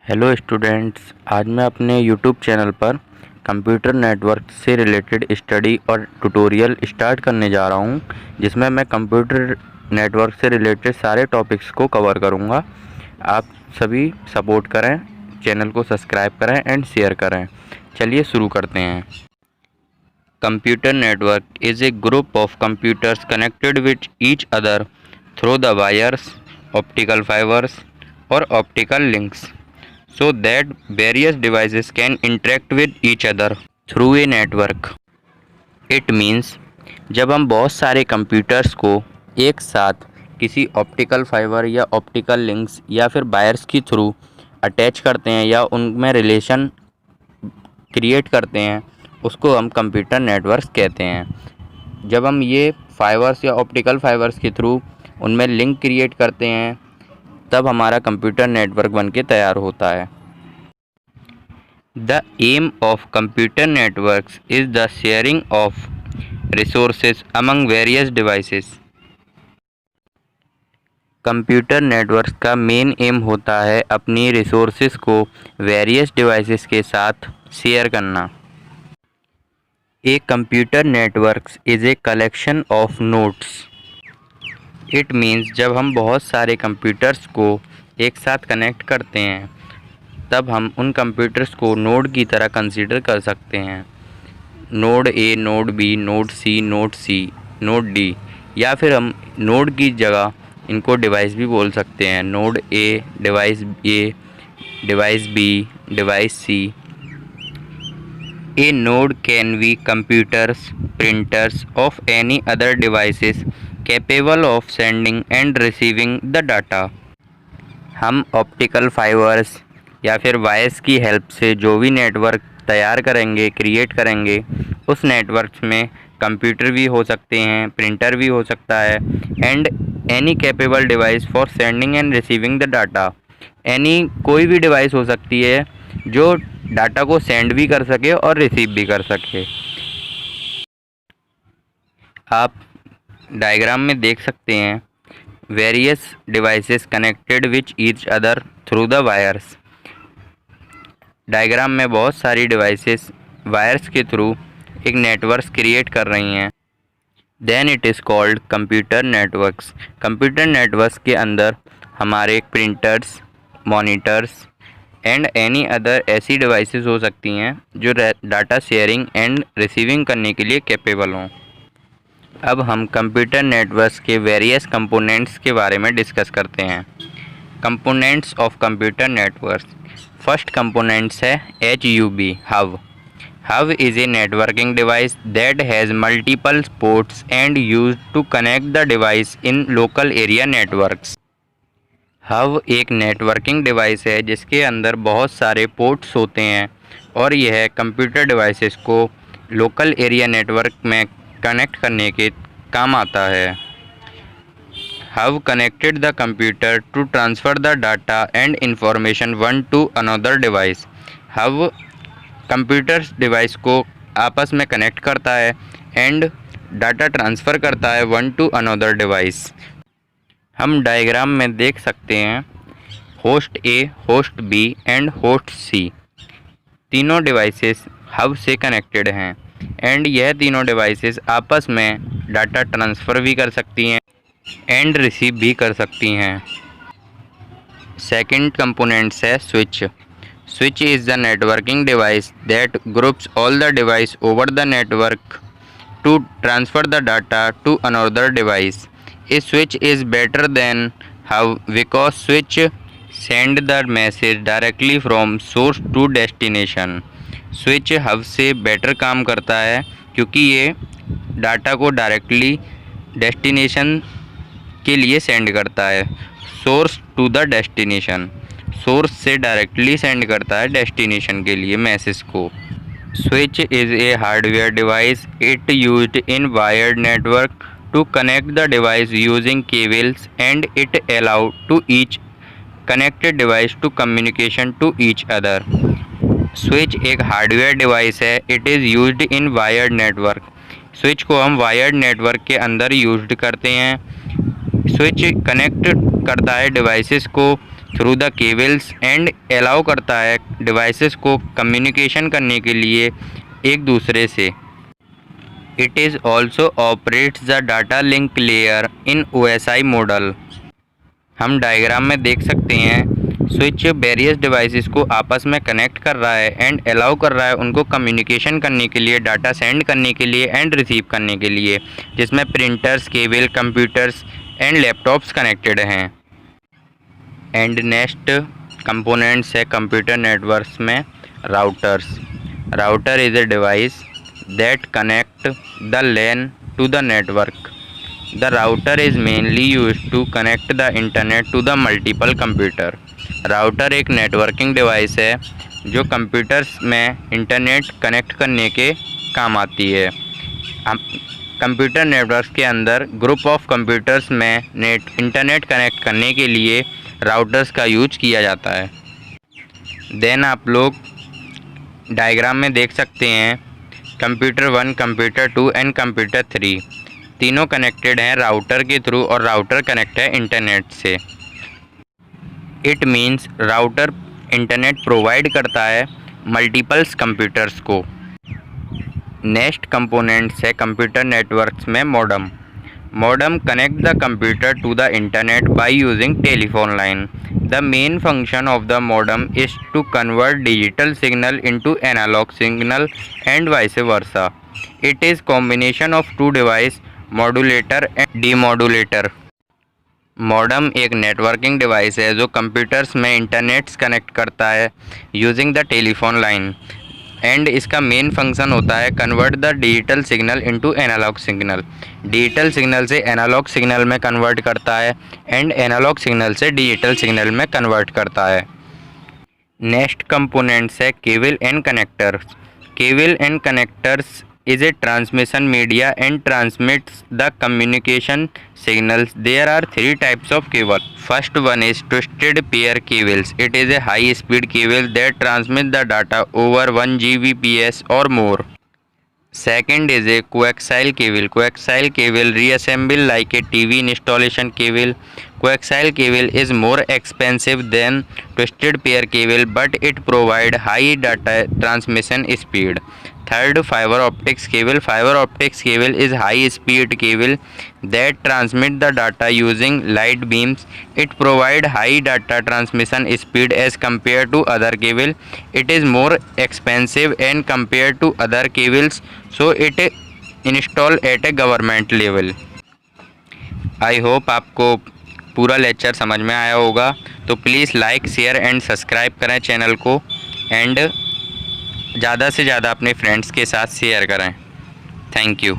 Hello students, आज मैं अपने यूट्यूब चैनल पर कंप्यूटर नेटवर्क से रिलेटेड स्टडी और ट्यूटोरियल स्टार्ट करने जा रहा हूं, जिसमें मैं कंप्यूटर नेटवर्क से रिलेटेड सारे टॉपिक्स को कवर करूंगा। आप सभी सपोर्ट करें, चैनल को सब्सक्राइब करें एंड शेयर करें। चलिए शुरू करते हैं। Computer network is a group of computers connected with each other through the wires, optical fibers और optical links, so that various devices can interact with each other through a network. It means जब हम बहुत सारे computers को एक साथ किसी optical fibre या ऑप्टिकल लिंक्स या फिर वायर्स के थ्रू अटैच करते हैं या उनमें रिलेशन क्रिएट करते हैं, उसको हम कंप्यूटर नेटवर्क कहते हैं। जब हम ये फाइबर्स या ऑप्टिकल फाइबर्स के थ्रू उनमें लिंक क्रिएट करते हैं, तब हमारा कंप्यूटर नेटवर्क बनके तैयार होता है। The aim of computer networks is the sharing of resources among various devices. Computer network का मेन एम होता है अपनी रिसोर्सेज को वेरियस डिवाइसेस के साथ शेयर करना। A computer network is a collection of nodes. It means जब हम बहुत सारे कंप्यूटर्स को एक साथ कनेक्ट करते हैं, तब हम उन कंप्यूटर्स को नोड की तरह कंसीडर कर सकते हैं। Node A, node B, node C, node C, node D, या फिर हम नोड की जगह इनको डिवाइस भी बोल सकते हैं। Node A, device B, device C. A node can be computers, printers of any other devices capable of sending and receiving the data. हम ऑप्टिकल फाइबर्स या फिर वायर्स की हेल्प से जो भी नेटवर्क तैयार करेंगे, क्रिएट करेंगे, उस नेटवर्क में कंप्यूटर भी हो सकते हैं, प्रिंटर भी हो सकता है, and any capable device for sending and receiving the data. कोई भी डिवाइस हो सकती है जो डाटा को सेंड भी कर सके और रिसीव भी कर सके। आप डायग्राम में देख सकते हैं various devices connected which each other through the wires. Diagram में बहुत सारी डिवाइसेस वायर्स के थ्रू एक नेटवर्क क्रिएट कर रही हैं। Then it is called computer networks. Computer networks के अंदर हमारे printers, monitors and any other ऐसी डिवाइसेस हो सकती हैं जो डाटा शेयरिंग एंड रिसीविंग करने के लिए कैपेबल हों। अब हम कंप्यूटर नेटवर्क्स के वेरियस कंपोनेंट्स के बारे में डिस्कस करते हैं। Components of computer networks. First components है HUB, hub. Hub is a networking device that has multiple ports and used to connect the device in local area networks. Hub एक networking device है जिसके अंदर बहुत सारे ports होते हैं और यह कंप्यूटर डिवाइसेस को लोकल एरिया नेटवर्क में कनेक्ट करने के काम आता है। Hub connected the computer to transfer the data and information one to another device. Hub computer device को आपस में कनेक्ट करता है एंड डाटा ट्रांसफ़र करता है वन टू अनदर डिवाइस। हम डायग्राम में देख सकते हैं host A, host B and host C. तीनों डिवाइसेस हब से कनेक्टेड हैं एंड यह तीनों डिवाइसेस आपस में डाटा ट्रांसफ़र भी कर सकती हैं एंड रिसीव भी कर सकती हैं। सेकंड कंपोनेंट्स है switch. Switch is the networking device that groups all the device over the network to transfer the data to another device. A switch is better than hub because switch send the message directly from source to destination. Switch hub से better काम करता है क्योंकि ये data को directly destination के लिए send करता है। Source to the destination, source से डायरेक्टली सेंड करता है डेस्टिनेशन के लिए मैसेज को। Switch is a hardware device, it used in wired network to connect the device using cables and it allow to each connected device to communication to each other. Switch एक hardware device है, it is used in wired network. Switch को हम wired network के अंदर used करते हैं। Switch connect करता है डिवाइसेस को through the cables and allow करता है डिवाइसेस को कम्युनिकेशन करने के लिए एक दूसरे से। It is also operates the data link layer in OSI model. हम डायग्राम में देख सकते हैं स्विच वेरियस डिवाइसेस को आपस में कनेक्ट कर रहा है एंड अलाउ कर रहा है उनको कम्युनिकेशन करने के लिए, डाटा सेंड करने के लिए एंड रिसीव करने के लिए, जिसमें printers, cable, computers and laptops connected हैं। एंड नेक्स्ट कंपोनेंट्स है कंप्यूटर नेटवर्क्स में routers. Router is a device that connect the LAN to the network. The router is mainly used to connect the internet to the multiple computer. Router एक networking device है जो computers में internet connect करने के काम आती है। Computer network के अंदर ग्रुप ऑफ कंप्यूटर्स में इंटरनेट कनेक्ट करने के लिए राउटर्स का यूज किया जाता है। देन आप लोग डायग्राम में देख सकते हैं कंप्यूटर 1, कंप्यूटर 2 एंड कंप्यूटर 3 तीनों कनेक्टेड हैं राउटर के थ्रू और राउटर कनेक्ट है इंटरनेट से। It means router internet provide करता है मल्टीपल्स कंप्यूटर्स को। नेक्स्ट कंपोनेंट्स है कंप्यूटर नेटवर्क्स में modem. Modem connect the computer to the internet by using telephone line. The main function of the modem is to convert digital signal into analog signal and vice versa. It is combination of two device, modulator and demodulator. Modem एक networking device है जो computers में internets connect करता है using the telephone line and इसका main function होता है convert the digital signal into analog signal. Digital signal से एनालॉग सिग्नल में कन्वर्ट करता है एंड एनालॉग सिग्नल से डिजिटल सिग्नल में कन्वर्ट करता है। नेक्स्ट कंपोनेंट्स है cable and connectors. Cable and connectors is a transmission media and transmits the communication signals. There are three types of cable. First one is twisted pair cables. It is a high speed cable that transmits the data over 1 Gbps or more. Second is a coaxial cable. Coaxial cable reassemble like a TV installation cable. Coaxial cable is more expensive than twisted pair cable, but it provides high data transmission speed. Third, fiber optics cable. Fiber optics cable is high speed cable that transmit the data using light beams. It provides high data transmission speed as compared to other cable. It is more expensive and compared to other cables, so it installed at a government level. I hope आपको पूरा lecture समझ में आया होगा, तो please like, share and subscribe करें channel को and ज़्यादा से ज़्यादा अपने फ्रेंड्स के साथ शेयर करें। Thank you.